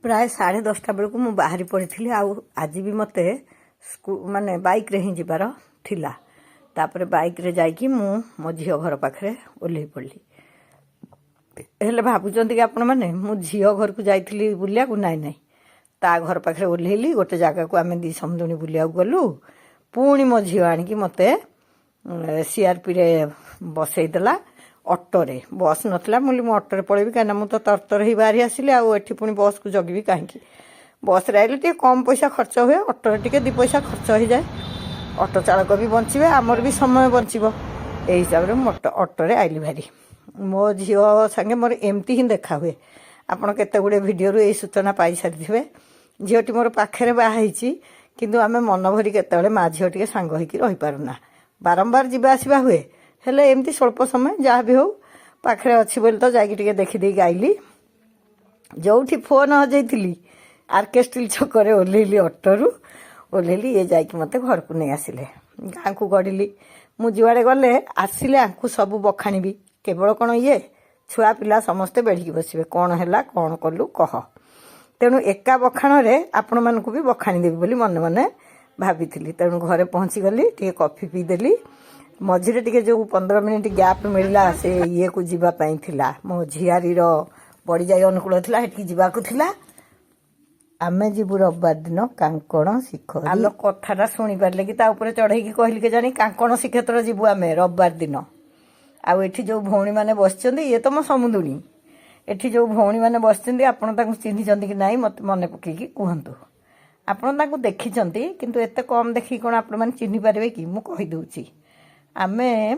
प्राय 10:30 बेलू मु बाहरी पड़ी आज भी मत माने बाइक रे ही जीवार थिला तापर बाइक रे जाइकी मो झील घर पाखे ओह्ल पड़ी हेले भावुंट कि आपण मैंने मु झील घर को जाइली बुलिया नाई नाई ता घर पाखे ओह्लैली गोटे जगह को आम दी समुदुणी बुलिया गलु पुणी मो झील आणिकी मत सीआरपी रे बसईदेला अटोरे बस नथला मुझे मु अटोरे पड़ेबी कहीं मुझे तो तरतर ही बाहरी आसिली आठी पुणी बस को जगि कहीं बस रे आइले टे कम पैसा खर्च हुए अटोरे टे 2 पैसा खर्च हो जाए अटो चालक भी बचे आमर भी समय बचो ये हिसाब से अटोरे आइली भारी मो झील सांगे मोर एमती ही देखा हुए आपड़ केते गुड़े भिडियो यही सूचना पाई सारी थे झीटी मोर पाखे बाहरी किंतु आम मन भरी केत माँ झील टे सांग हो रही पारुना बारंबार जीवा आसवा हुए हेले एमती स्वल्प समय जहाँ भी हो पाखे अच्छी बोली तो जाकि देखीदे आइली जो फोन हजैली आरके स्टील छकरे ओह्लैली अटोरू ओह्लैली ये जाकि मत घर को नहीं आसिले गाँ को गढ़ी मु जुआड़े गले आसिले आंकु सब बखाणी केवल कौन ये छुआ पिला समस्ते बेढ़ी बसवे कौन है कौन कलु कह तेणु एका बखाण आपण मानक भी बखाणी देवी बोली मन मन भाभी तेणु घरे पहुँची गली टे कॉफी पीदेली मझे टे जो 15 मिनिट गैप मिलला से ये को जीवाई थिला मो झियारी बड़ी जाई अनुकूल थिला हेठी जीवाकू थिला आमे जीवु रविवार दिन कांकण शिखर आलो कथाटा शुणी पारे कि चढ़ई कहली के जानी कांकण श्रीक्षेत्र जीवु आमे रविवार दिन आउ एठी जो भौणी माने बसचंदी ये तो मो समुदुणी एठी जो भौणी माने बसचंदी आपण ताकू चिन्हिचंदी कि नाही मते मने पकेकी कहंतु आपण ताकू देखिचंती किंतु एते कम देखि कोन आपण माने चिन्हि पारबे कि मु कहि दउची आमे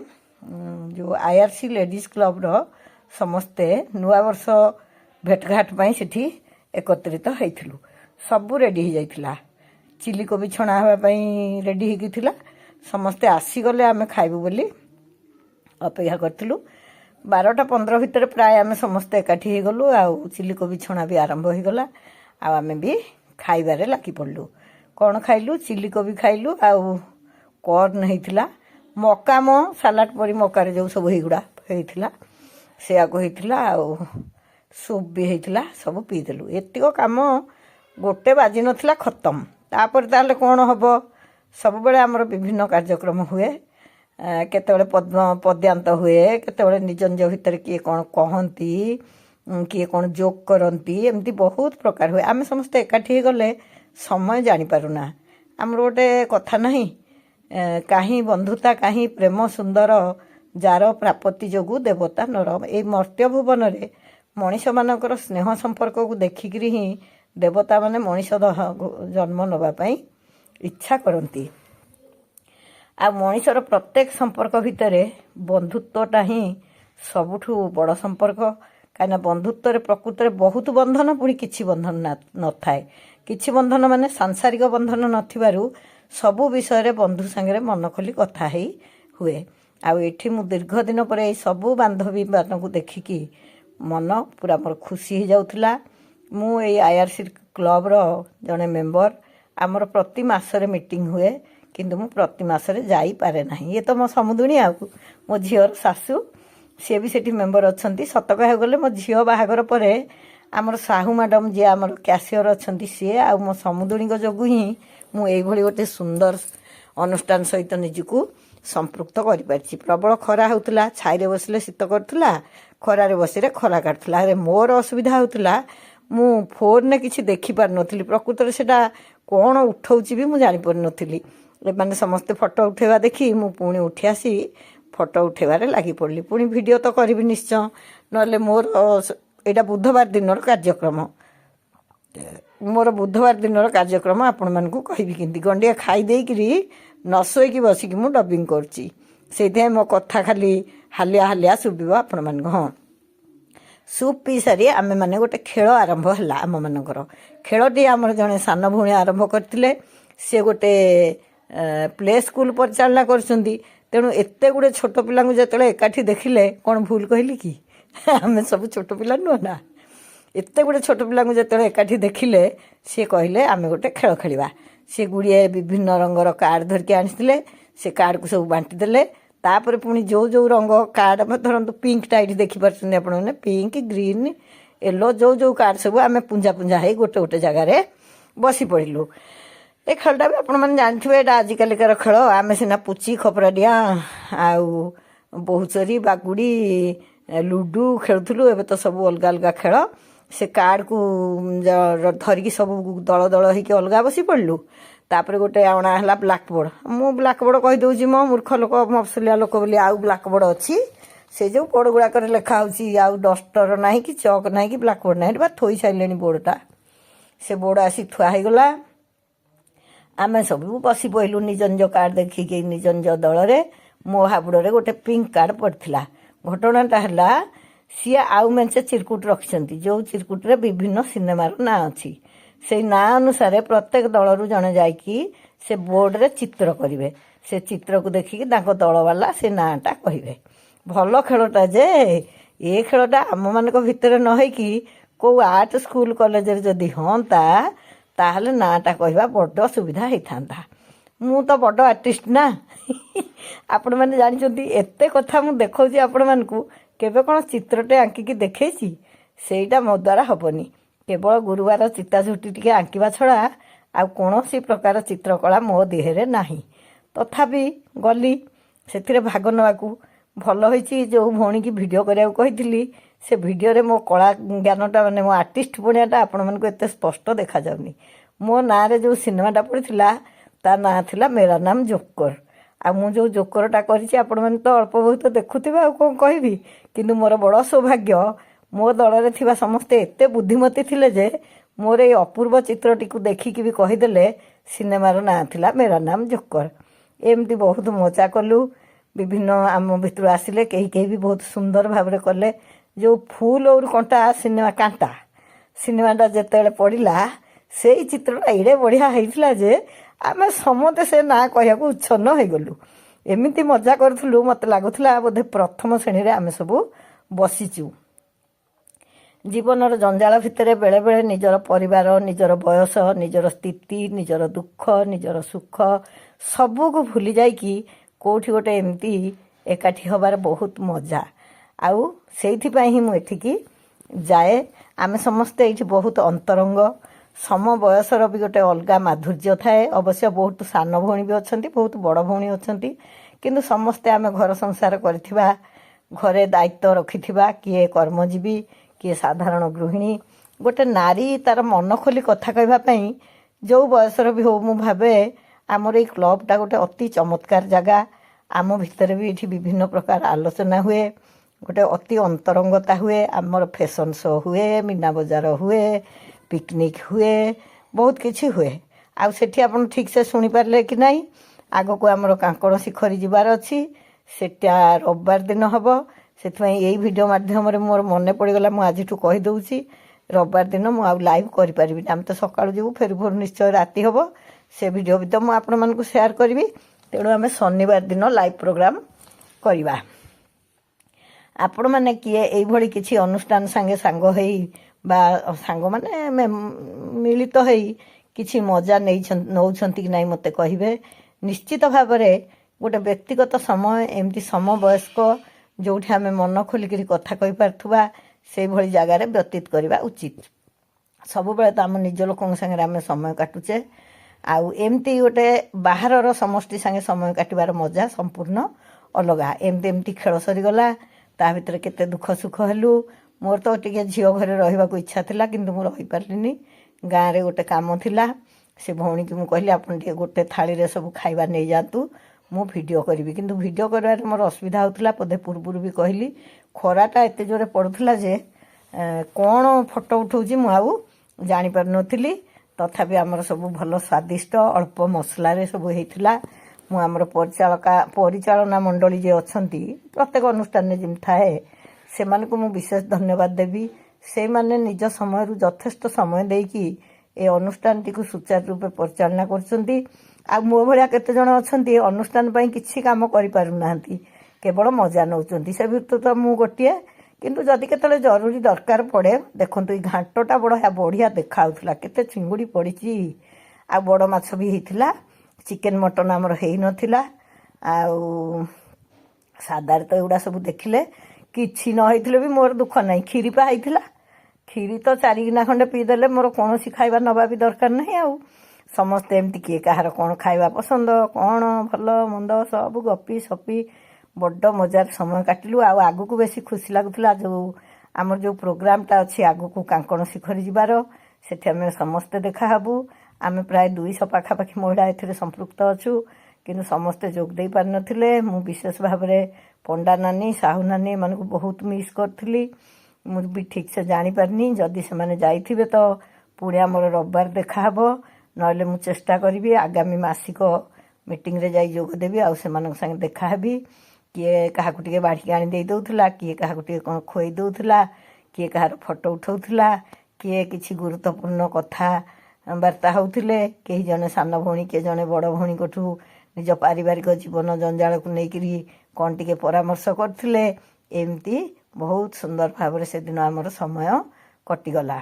जो आईआरसी लेडीज क्लब रो समस्ते नुआ वर्ष भेटघाट पाई सेठी एकत्रित होइथिलु सबु रेडी हो जाइथिला चिली कोबी छणा हवा पाई रेडी हिकिथिला समस्ते आसी गले आमे खाइबु बोली अपेक्षा करथिलु 12:15 भितर प्राय आमे समस्ते एकाठी हो गलु आ चिली कोबी छणा भी आरंभ हो गला आ आमे भी खाइबारे लागी पड़लु कौन खाइलु चिली कोबी खाइलु आ कॉर्न हेइथिला मका मो सालाड परी मकार जो सब होइगुड़ा होइथिला सेयाको होइथिला आ सूप भी होइथिला सब पीदेलु एतिको काम गोटे बाजी नथिला खत्म तापर ताले कौन हबो सब बेले हमर विभिन्न कार्यक्रम हुए केतेबेले पद्यांत हुए केतेबेले निज निज भितर किए कौन कहती किए कौन जोक करती एमती बहुत प्रकार हुए आम समस्त एकाठी गले समय जानी पारुना आमर गोटे कथा नहीं कहीं बंधुता कहीं प्रेम सुंदर जार प्राप्ति जोगु देवता नर ए मर्त्य भुवन रे मनीष मानकर स्नेह संपर्क को देखिकी ही देवता माने मनीष जन्म नवापाई इच्छा करती आ मनीषर प्रत्येक संपर्क भितर बंधुत्वटा ही सबुठु बड़ संपर्क कहीं बंधुत्व प्रकृत में बहुत बंधन पुणी किछि बंधन न थाए किछि बंधन माने सांसारिक बंधन नथिबारु सबु विषय रे बंधु संगे मन खोली कथा ही हुए आ एठी मु दीर्घ दिन पर ए सबु बांधवी मानकु देखिकी मन पूरा मोर खुशी हो जाउथला मु ए आईआरसी क्लब रो जने मेंबर आमर प्रति मासरे मीटिंग हुए किंतु मु प्रति मासरे जाई पारे नाही ये तो मो समुदुणी आ मो झियर सासू सी भी सेठी मेंबर अच्छी सत कह गले मो झील बाहागर पर आमर साहू मैडम जी आमर कैशियर अच्छा सी आ मो समुदुणी जोगु ही मुझे गोटे सुंदर अनुष्ठान सहित निजको संपृक्त कर प्रबल खरा होता छाई बसले शीत करूला खरारे बसिले खरा काटुला अरे मोर असुविधा होता मु फोन ने किसी देखिपार नी प्रकृत में से कौन उठाऊँच भी मुझे जापर नी मैंने समस्ते फोटो उठेवा देखी मु पुणी उठी आसी फोटो उठेबारे लगी पड़ली पुणी वीडियो तो करी निश्चय ना मोर यहाँ बुधवार दिन कार्यक्रम मोर बुधवार दिन कार्यक्रम आपण मानकु कहबी किंती गंडिया खाई देकरी न शोईकी बसिकी मु डबिंग करची सेइथे मो कथा खाली हालिया हालिया सुबिबो आपण मानक हाँ सूप पी सारी आमे माने गोटे खेल आरंभ हला आम मानकर खेलटी आमर जने सान भौणी आरंभ करथिले से गोटे प्ले स्कूल परिचालना करछंती तेणु एते गुडे छोट पिला जो एकाठी देखिले कौन भूल कहली कि आमे सब छोट पिला नुह ना एते गुडे छोट पिला जो एकाठी देखिले सी कहले आमे गोटे खेल खेलिबा सी गुड़िए विभिन्न रंगर कार्ड धरिकी आनिथिले से कार्ड को सब बांटी देले तापर पुणी जो जो रंग कार्ड धरतु पिंक टाइट देखिपारे आपने पिंक ग्रीन ଏଲୋ ଯେଉଁ କାର୍ଡ଼ ସବୁ ଆମେ ପୁଞ୍ଜା ପୁଞ୍ଜା ହେଇ ଗୋଟେ ଗୋଟେ ଜାଗାରେ ବସି ପଡ଼ିଲୁ। ଏ ଖେଳଟା ବି ଆପଣମାନେ ଜାଣିଥିବେ, ଏଇଟା ଆଜିକାଲିକାର ଖେଳ। ଆମେ ସିନା ପୁଚି, ଖପରା ଡିଆଁ ଆଉ ବୋହୁଚୋରି, ବାଗୁଡ଼ି, ଲୁଡ଼ୁ ଖେଳୁଥିଲୁ। ଏବେ ତ ସବୁ ଅଲଗା ଅଲଗା ଖେଳ। ସେ କାର୍ଡ଼କୁ ଧରିକି ସବୁ ଦଳ ଦଳ ହେଇକି ଅଲଗା ବସି ପଡ଼ିଲୁ। ତାପରେ ଗୋଟେ ଅଣା ହେଲା ବ୍ଲାକବୋର୍ଡ଼। ମୁଁ ବ୍ଲାକବୋର୍ଡ଼ କହିଦେଉଛି, ମୋ ମୂର୍ଖ ଲୋକ, ମଫସଲିଆ ଲୋକ ବୋଲି। ଆଉ ବ୍ଲାକବୋର୍ଡ଼ ଅଛି, ସେ ଯେଉଁ ବୋର୍ଡ଼ ଗୁଡ଼ାକରେ ଲେଖା ହେଉଛି। ଆଉ ଡଷ୍ଟର ନାହିଁ କି ଚକ୍ ନାହିଁ କି ବ୍ଲାକବୋର୍ଡ଼ ନାହିଁ, ବା ଥୋଇ ସାରିଲେଣି ବୋର୍ଡ଼ଟା। ସେ ବୋର୍ଡ଼ ଆସି ଥୁଆ ହେଇଗଲା। ଆମେ ସବୁ ବସି ପଡ଼ିଲୁ ନିଜ ନିଜ କାର୍ଡ଼ ଦେଖିକି ନିଜ ନିଜ ଦଳରେ। ମୋ ହାବୁଡ଼ରେ ଗୋଟେ ପିଙ୍କ କାର୍ଡ଼ ପଡ଼ିଥିଲା। ଘଟଣାଟା ହେଲା, ସିଏ ଆଉ ମେଞ୍ଚେ ଚିରକୁଟ ରଖିଛନ୍ତି, ଯେଉଁ ଚିରକୁଟରେ ବିଭିନ୍ନ ସିନେମାର ନାଁ ଅଛି। ସେଇ ନାଁ ଅନୁସାରେ ପ୍ରତ୍ୟେକ ଦଳରୁ ଜଣେ ଯାଇକି ସେ ବୋର୍ଡ଼ରେ ଚିତ୍ର କରିବେ। ସେ ଚିତ୍ରକୁ ଦେଖିକି ତାଙ୍କ ଦଳବାଲା ସେ ନାଁଟା କହିବେ। ଭଲ ଖେଳଟା ଯେ, ଏ ଖେଳଟା ଆମମାନଙ୍କ ଭିତରେ ନ ହେଇକି କେଉଁ ଆର୍ଟ ସ୍କୁଲ କଲେଜରେ ଯଦି ହୁଅନ୍ତା, ତାହେଲେ ନାଁଟା କହିବା ବଡ଼ ସୁବିଧା ହେଇଥାନ୍ତା। ମୁଁ ତ ବଡ଼ ଆର୍ଟିଷ୍ଟ ନା। ଆପଣମାନେ ଜାଣିଛନ୍ତି, ଏତେ କଥା ମୁଁ ଦେଖାଉଛି ଆପଣମାନଙ୍କୁ। କେବେ କ'ଣ ଚିତ୍ରଟେ ଆଙ୍କିକି ଦେଖେଇଛି? ସେଇଟା ମୋ ଦ୍ୱାରା ହେବନି। କେବଳ ଗୁରୁବାର ଚିତାଝୁଟି ଟିକେ ଆଙ୍କିବା ଛଡ଼ା ଆଉ କୌଣସି ପ୍ରକାର ଚିତ୍ରକଳା ମୋ ଦେହରେ ନାହିଁ। ତଥାପି ଗଲି ସେଥିରେ ଭାଗ ନେବାକୁ। ଭଲ ହେଇଛି, ଯେଉଁ ଭଉଣୀକି ଭିଡ଼ିଓ କରିବାକୁ କହିଥିଲି, ସେ ଭିଡ଼ିଓରେ ମୋ କଳା ଜ୍ଞାନଟା, ମାନେ ମୋ ଆର୍ଟିଷ୍ଟ ପଣିଆଟା ଆପଣମାନଙ୍କୁ ଏତେ ସ୍ପଷ୍ଟ ଦେଖାଯାଉନି। ମୋ ନାଁରେ ଯେଉଁ ସିନେମାଟା ପଡ଼ିଥିଲା, ତା ନାଁ ଥିଲା ମେରା ନାମ ଜୋକର। ଆଉ ମୁଁ ଯେଉଁ ଜୋକରଟା କରିଛି, ଆପଣମାନେ ତ ଅଳ୍ପ ବହୁତ ଦେଖୁଥିବେ, ଆଉ କ'ଣ କହିବି। କିନ୍ତୁ ମୋର ବଡ଼ ସୌଭାଗ୍ୟ, ମୋ ଦଳରେ ଥିବା ସମସ୍ତେ ଏତେ ବୁଦ୍ଧିମତୀ ଥିଲେ ଯେ ମୋର ଏଇ ଅପୂର୍ବ ଚିତ୍ରଟିକୁ ଦେଖିକି ବି କହିଦେଲେ ସିନେମାର ନାଁ ଥିଲା ମେରା ନାମ ଜୋକର। ଏମିତି ବହୁତ ମଜା କଲୁ। ବିଭିନ୍ନ ଆମ ଭିତରୁ ଆସିଲେ, କେହି କେହି ବି ବହୁତ ସୁନ୍ଦର ଭାବରେ କଲେ। ଯେଉଁ ଫୁଲ ଔର କଣ୍ଟା ସିନେମାଟା ଯେତେବେଳେ ପଡ଼ିଲା, ସେଇ ଚିତ୍ରଟା ଏଡ଼େ ବଢ଼ିଆ ହେଇଥିଲା ଯେ ଆମେ ସମସ୍ତେ ସେ ନାଁ କହିବାକୁ ଉଚ୍ଛନ୍ନ ହେଇଗଲୁ। ଏମିତି ମଜା କରୁଥିଲୁ, ମୋତେ ଲାଗୁଥିଲା ବୋଧେ ପ୍ରଥମ ଶ୍ରେଣୀରେ ଆମେ ସବୁ ବସିଛୁ। ଜୀବନର ଜଞ୍ଜାଳ ଭିତରେ ବେଳେବେଳେ ନିଜର ପରିବାର, ନିଜର ବୟସ, ନିଜର ସ୍ଥିତି, ନିଜର ଦୁଃଖ, ନିଜର ସୁଖ ସବୁକୁ ଭୁଲି ଯାଇକି କେଉଁଠି ଗୋଟେ ଏମିତି ଏକାଠି ହେବାର ବହୁତ ମଜା। ଆଉ ସେଇଥିପାଇଁ ହିଁ ମୁଁ ଏଠିକି ଯାଏ। ଆମେ ସମସ୍ତେ ଏଇଠି ବହୁତ ଅନ୍ତରଙ୍ଗ। ସମ ବୟସର ବି ଗୋଟେ ଅଲଗା ମାଧୁର୍ଯ୍ୟ ଥାଏ। ଅବଶ୍ୟ ବହୁତ ସାନ ଭଉଣୀ ବି ଅଛନ୍ତି, ବହୁତ ବଡ଼ ଭଉଣୀ ଅଛନ୍ତି। କିନ୍ତୁ ସମସ୍ତେ ଆମେ ଘର ସଂସାର କରିଥିବା, ଘରେ ଦାୟିତ୍ୱ ରଖିଥିବା, କିଏ କର୍ମଜୀବୀ, କିଏ ସାଧାରଣ ଗୃହିଣୀ। ଗୋଟେ ନାରୀ ତାର ମନ ଖୋଲି କଥା କହିବା ପାଇଁ ଯେଉଁ ବୟସର ବି ହେଉ, ମୁଁ ଭାବେ ଆମର ଏଇ କ୍ଲବ୍ଟା ଗୋଟେ ଅତି ଚମତ୍କାର ଜାଗା। ଆମ ଭିତରେ ବି ଏଠି ବିଭିନ୍ନ ପ୍ରକାର ଆଲୋଚନା ହୁଏ, ଗୋଟେ ଅତି ଅନ୍ତରଙ୍ଗତା ହୁଏ। ଆମର ଫ୍ୟାସନ୍ ଶୋ ହୁଏ, ମୀନା ବଜାର ହୁଏ, ପିକନିକ୍ ହୁଏ, ବହୁତ କିଛି ହୁଏ। ଆଉ ସେଠି ଆପଣ ଠିକ୍ସେ ଶୁଣିପାରିଲେ କି ନାହିଁ, ଆଗକୁ ଆମର କାଙ୍କଡ଼ ଶିଖରି ଯିବାର ଅଛି। ସେଟା ରବିବାର ଦିନ ହେବ। ସେଥିପାଇଁ ଏଇ ଭିଡ଼ିଓ ମାଧ୍ୟମରେ ମୋର ମନେ ପଡ଼ିଗଲା, ମୁଁ ଆଜିଠୁ କହିଦେଉଛି, ରବିବାର ଦିନ ମୁଁ ଆଉ ଲାଇଭ୍ କରିପାରିବିନି। ଆମେ ତ ସକାଳୁ ଯିବୁ, ଫେରୁ ଫେରୁ ନିଶ୍ଚୟ ରାତି ହେବ। ସେ ଭିଡ଼ିଓ ବି ତ ମୁଁ ଆପଣମାନଙ୍କୁ ସେୟାର କରିବି। ତେଣୁ ଆମେ ଶନିବାର ଦିନ ଲାଇଭ୍ ପ୍ରୋଗ୍ରାମ୍ କରିବା। ଆପଣମାନେ କିଏ ଏଇଭଳି କିଛି ଅନୁଷ୍ଠାନ ସାଙ୍ଗେ ସାଙ୍ଗ ହେଇ ବା ସାଙ୍ଗମାନେ ମିଳିତ ହେଇ କିଛି ମଜା ନେଉଛନ୍ତି କି ନାହିଁ ମୋତେ କହିବେ। ନିଶ୍ଚିତ ଭାବରେ ଗୋଟେ ବ୍ୟକ୍ତିଗତ ସମୟ, ଏମିତି ସମବୟସ୍କ, ଯେଉଁଠି ଆମେ ମନ ଖୋଲିକିରି କଥା କହିପାରୁଥିବା, ସେଇଭଳି ଜାଗାରେ ବ୍ୟତୀତ କରିବା ଉଚିତ। ସବୁବେଳେ ତ ଆମ ନିଜ ଲୋକଙ୍କ ସାଙ୍ଗରେ ଆମେ ସମୟ କାଟୁଛେ। ଆଉ ଏମିତି ଗୋଟେ ବାହାରର ସମଷ୍ଟି ସାଙ୍ଗେ ସମୟ କାଟିବାର ମଜା ସମ୍ପୂର୍ଣ୍ଣ ଅଲଗା। ଏମିତି ଖେଳ ସରିଗଲା, ତା ଭିତରେ କେତେ ଦୁଃଖ ସୁଖ ହେଲୁ। ମୋର ତ ଟିକେ ଝିଅ ଘରେ ରହିବାକୁ ଇଚ୍ଛା ଥିଲା, କିନ୍ତୁ ମୁଁ ରହିପାରିଲିନି। ଗାଁରେ ଗୋଟେ କାମ ଥିଲା। ସେ ଭଉଣୀକି ମୁଁ କହିଲି, ଆପଣ ଟିକେ ଗୋଟେ ଥାଳିରେ ସବୁ ଖାଇବା ନେଇଯାଆନ୍ତୁ, ମୁଁ ଭିଡ଼ିଓ କରିବି। କିନ୍ତୁ ଭିଡ଼ିଓ କରିବାରେ ମୋର ଅସୁବିଧା ହେଉଥିଲା। ବୋଧେ ପୂର୍ବରୁ ବି କହିଲି, ଖରାଟା ଏତେ ଜୋରେ ପଡ଼ୁଥିଲା ଯେ କ'ଣ ଫଟୋ ଉଠଉଛି ମୁଁ ଆଉ ଜାଣିପାରୁନଥିଲି। ତଥାପି ଆମର ସବୁ ଭଲ ସ୍ୱାଦିଷ୍ଟ, ଅଳ୍ପ ମସଲାରେ ସବୁ ହେଇଥିଲା। ମୁଁ ଆମର ପରିଚାଳନା ମଣ୍ଡଳୀ ଯିଏ ଅଛନ୍ତି, ପ୍ରତ୍ୟେକ ଅନୁଷ୍ଠାନରେ ଯେମିତି ଥାଏ, ସେମାନଙ୍କୁ ମୁଁ ବିଶେଷ ଧନ୍ୟବାଦ ଦେବି। ସେଇମାନେ ନିଜ ସମୟରୁ ଯଥେଷ୍ଟ ସମୟ ଦେଇକି ଏ ଅନୁଷ୍ଠାନଟିକୁ ସୁଚାରୁ ରୂପେ ପରିଚାଳନା କରୁଛନ୍ତି। ଆଉ ମୋ ଭଳିଆ କେତେଜଣ ଅଛନ୍ତି ଅନୁଷ୍ଠାନ ପାଇଁ କିଛି କାମ କରିପାରୁନାହାନ୍ତି, କେବଳ ମଜା ନେଉଛନ୍ତି। ସେ ଭିତରୁ ତ ମୁଁ ଗୋଟିଏ। କିନ୍ତୁ ଯଦି କେତେବେଳେ ଜରୁରୀ ଦରକାର ପଡ଼େ, ଦେଖନ୍ତୁ ଏଇ ଘାଣ୍ଟଟା ବଢ଼ିଆ ଦେଖାହେଉଥିଲା, କେତେ ଚିଙ୍ଗୁଡ଼ି ପଡ଼ିଛି, ଆଉ ବଡ଼ ମାଛ ବି ହେଇଥିଲା। ଚିକେନ୍ ମଟନ୍ ଆମର ହେଇନଥିଲା। ଆଉ ସାଧାରେ ତ ଏଗୁଡ଼ା ସବୁ ଦେଖିଲେ କିଛି ନ ହେଇଥିଲେ ବି ମୋର ଦୁଃଖ ନାହିଁ। କ୍ଷୀରି ପା ହେଇଥିଲା, କ୍ଷୀରି ତ 4 ଗିନା ଖଣ୍ଡେ ପିଇଦେଲେ ମୋର କୌଣସି ଖାଇବା ନେବା ବି ଦରକାର ନାହିଁ। ଆଉ ସମସ୍ତେ ଏମିତି କିଏ କାହାର କ'ଣ ଖାଇବା ପସନ୍ଦ, କ'ଣ ଭଲ ମନ୍ଦ ସବୁ ଗପି ସପି ବଡ଼ ମଜାରେ ସମୟ କାଟିଲୁ। ଆଉ ଆଗକୁ ବେଶୀ ଖୁସି ଲାଗୁଥିଲା ଆମର ଯେଉଁ ପ୍ରୋଗ୍ରାମଟା ଅଛି ଆଗକୁ କାଙ୍କଣ ଶିଖରି ଯିବାର, ସେଠି ଆମେ ସମସ୍ତେ ଦେଖାହେବୁ। ଆମେ ପ୍ରାୟ 200 ପାଖାପାଖି ମହିଳା ଏଥିରେ ସମ୍ପୃକ୍ତ ଅଛୁ, କିନ୍ତୁ ସମସ୍ତେ ଯୋଗ ଦେଇ ପାରିନଥିଲେ। ମୁଁ ବିଶେଷ ଭାବରେ ପଣ୍ଡା ନାନୀ, ସାହୁ ନାନୀ ଏମାନଙ୍କୁ ବହୁତ ମିସ୍ କରିଥିଲି। ମୁଁ ବି ଠିକ୍ସେ ଜାଣିପାରିନି, ଯଦି ସେମାନେ ଯାଇଥିବେ ତ ପୁଣି ଆମର ରବିବାର ଦେଖାହେବ, ନହେଲେ ମୁଁ ଚେଷ୍ଟା କରିବି ଆଗାମୀ ମାସିକ ମିଟିଂରେ ଯାଇ ଯୋଗ ଦେବି ଆଉ ସେମାନଙ୍କ ସାଙ୍ଗେ ଦେଖାହେବି। କିଏ କାହାକୁ ଟିକେ ବାଢ଼ିକି ଆଣି ଦେଇ ଦେଉଥିଲା, କିଏ କାହାକୁ ଟିକେ କ'ଣ ଖୁଆଇ ଦେଉଥିଲା, କିଏ କାହାର ଫଟୋ ଉଠାଉଥିଲା, କିଏ କିଛି ଗୁରୁତ୍ୱପୂର୍ଣ୍ଣ କଥାବାର୍ତ୍ତା ହେଉଥିଲେ, କେହି ଜଣେ ସାନ ଭଉଣୀ, କିଏ ଜଣେ ବଡ଼ ଭଉଣୀଙ୍କଠୁ ନିଜ ପାରିବାରିକ ଜୀବନ ଜଞ୍ଜାଳକୁ ନେଇକରି କ'ଣ ଟିକେ ପରାମର୍ଶ କରୁଥିଲେ। ଏମିତି ବହୁତ ସୁନ୍ଦର ଭାବରେ ସେଦିନ ଆମର ସମୟ କଟିଗଲା।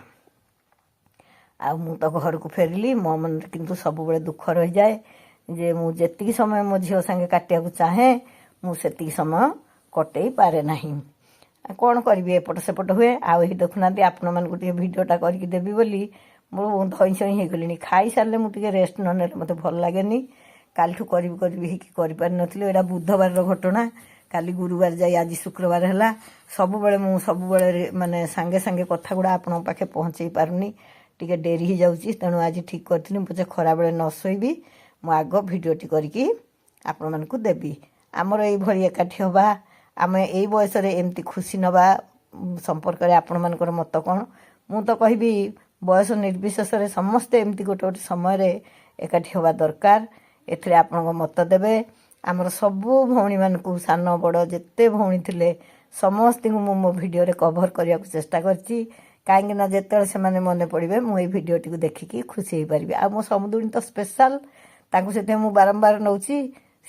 ଆଉ ମୁଁ ତ ଘରକୁ ଫେରିଲି, ମୋ ମନରେ କିନ୍ତୁ ସବୁବେଳେ ଦୁଃଖ ରହିଯାଏ ଯେ ମୁଁ ଯେତିକି ସମୟ ମୋ ଝିଅ ସାଙ୍ଗେ କାଟିବାକୁ ଚାହେଁ ମୁଁ ସେତିକି ସମୟ କଟେଇ ପାରେ ନାହିଁ। କ'ଣ କରିବି, ଏପଟ ସେପଟ ହୁଏ। ଆଉ ଏହି ଦେଖୁନାହାନ୍ତି ଆପଣମାନଙ୍କୁ ଟିକେ ଭିଡ଼ିଓଟା କରିକି ଦେବି ବୋଲି ମୁଁ ଧଇଁ ସଇଁ ହେଇଗଲିଣି। ଖାଇସାରିଲେ ମୁଁ ଟିକେ ରେଷ୍ଟ ନ ନେଲେ ମୋତେ ଭଲ ଲାଗେନି। କାଲିଠୁ କରିବି ହେଇକି କରିପାରିନଥିଲି। ଏଇଟା ବୁଧବାରର ଘଟଣା, କାଲି ଗୁରୁବାର ଯାଇ ଆଜି ଶୁକ୍ରବାର ହେଲା। ସବୁବେଳେ ମାନେ ସାଙ୍ଗେ ସାଙ୍ଗେ କଥା ଗୁଡ଼ା ଆପଣଙ୍କ ପାଖେ ପହଞ୍ଚେଇ ପାରୁନି, ଟିକେ ଡେରି ହେଇଯାଉଛି। ତେଣୁ ଆଜି ଠିକ୍ କରିଥିଲି ପଛେ ଖରାବେଳେ ନ ଶୋଇବି, ମୁଁ ଆଗ ଭିଡ଼ିଓଟି କରିକି ଆପଣମାନଙ୍କୁ ଦେବି। ଆମର ଏଇଭଳି ଏକାଠି ହେବା, ଆମେ ଏଇ ବୟସରେ ଏମିତି ଖୁସି ନେବା ସମ୍ପର୍କରେ ଆପଣମାନଙ୍କର ମତ କ'ଣ? ମୁଁ ତ କହିବି ବୟସ ନିର୍ବିଶେଷରେ ସମସ୍ତେ ଏମିତି ଗୋଟେ ଗୋଟେ ସମୟରେ ଏକାଠି ହେବା ଦରକାର। ଏଥିରେ ଆପଣଙ୍କ ମତ ଦେବେ। ଆମର ସବୁ ଭଉଣୀମାନଙ୍କୁ, ସାନ ବଡ଼ ଯେତେ ଭଉଣୀ ଥିଲେ ସମସ୍ତଙ୍କୁ ମୁଁ ମୋ ଭିଡ଼ିଓରେ କଭର୍ କରିବାକୁ ଚେଷ୍ଟା କରିଛି। କାହିଁକିନା ଯେତେବେଳେ ସେମାନେ ମନେ ପଡ଼ିବେ ମୁଁ ଏଇ ଭିଡ଼ିଓଟିକୁ ଦେଖିକି ଖୁସି ହେଇପାରିବି। ଆଉ ମୋ ସମୁଦୁଣୀ ତ ସ୍ପେଶାଲ୍, ତାଙ୍କୁ ସେଥିପାଇଁ ମୁଁ ବାରମ୍ବାର ନେଉଛି।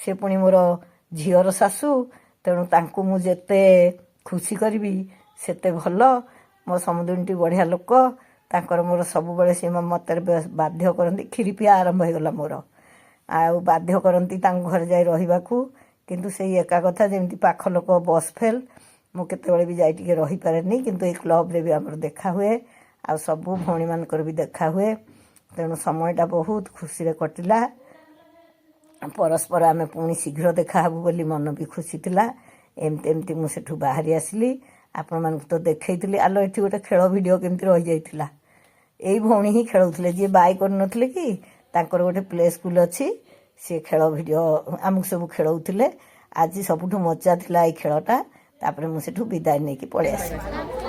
ସେ ପୁଣି ମୋର ଝିଅର ଶାଶୁ, ତେଣୁ ତାଙ୍କୁ ମୁଁ ଯେତେ ଖୁସି କରିବି ସେତେ ଭଲ। ମୋ ସମୁଦୁଣୀଟି ବଢ଼ିଆ ଲୋକ, ତାଙ୍କର ମୋର ସବୁବେଳେ ସେ ମୋତେ ବାଧ୍ୟ କରନ୍ତି। କ୍ଷୀରି ପିଆ ଆରମ୍ଭ ହେଇଗଲା ମୋର, ଆଉ ବାଧ୍ୟ କରନ୍ତି ତାଙ୍କ ଘରେ ଯାଇ ରହିବାକୁ। କିନ୍ତୁ ସେଇ ଏକା କଥା, ଯେମିତି ପାଖ ଲୋକ ବସ୍ ଫେଲ୍, ମୁଁ କେତେବେଳେ ବି ଯାଇ ଟିକେ ରହିପାରେନି। କିନ୍ତୁ ଏଇ କ୍ଲବ୍ରେ ବି ଆମର ଦେଖା ହୁଏ, ଆଉ ସବୁ ଭଉଣୀମାନଙ୍କର ବି ଦେଖା ହୁଏ। ତେଣୁ ସମୟଟା ବହୁତ ଖୁସିରେ କଟିଲା। ପରସ୍ପର ଆମେ ପୁଣି ଶୀଘ୍ର ଦେଖାହେବୁ ବୋଲି ମନ ବି ଖୁସି ଥିଲା। ଏମିତି ମୁଁ ସେଠୁ ବାହାରି ଆସିଲି। ଆପଣମାନଙ୍କୁ ତ ଦେଖେଇଥିଲି। ଆଲୋ, ଏଠି ଗୋଟେ ଖେଳ ଭିଡ଼ିଓ କେମିତି ରହିଯାଇଥିଲା। ଏଇ ଭଉଣୀ ହିଁ ଖେଳଉଥିଲେ, ଯିଏ ବାଇ କରିନଥିଲେ କି, ତାଙ୍କର ଗୋଟେ ପ୍ଲେ ସ୍କୁଲ୍ ଅଛି, ସେ ଖେଳ ଭିଡ଼ିଓ ଆମକୁ ସବୁ ଖେଳଉଥିଲେ। ଆଜି ସବୁଠୁ ମଜା ଥିଲା ଏଇ ଖେଳଟା। ତାପରେ ମୁଁ ସେଠୁ ବିଦାୟ ନେଇକି ପଳେଇ ଆସିଲି।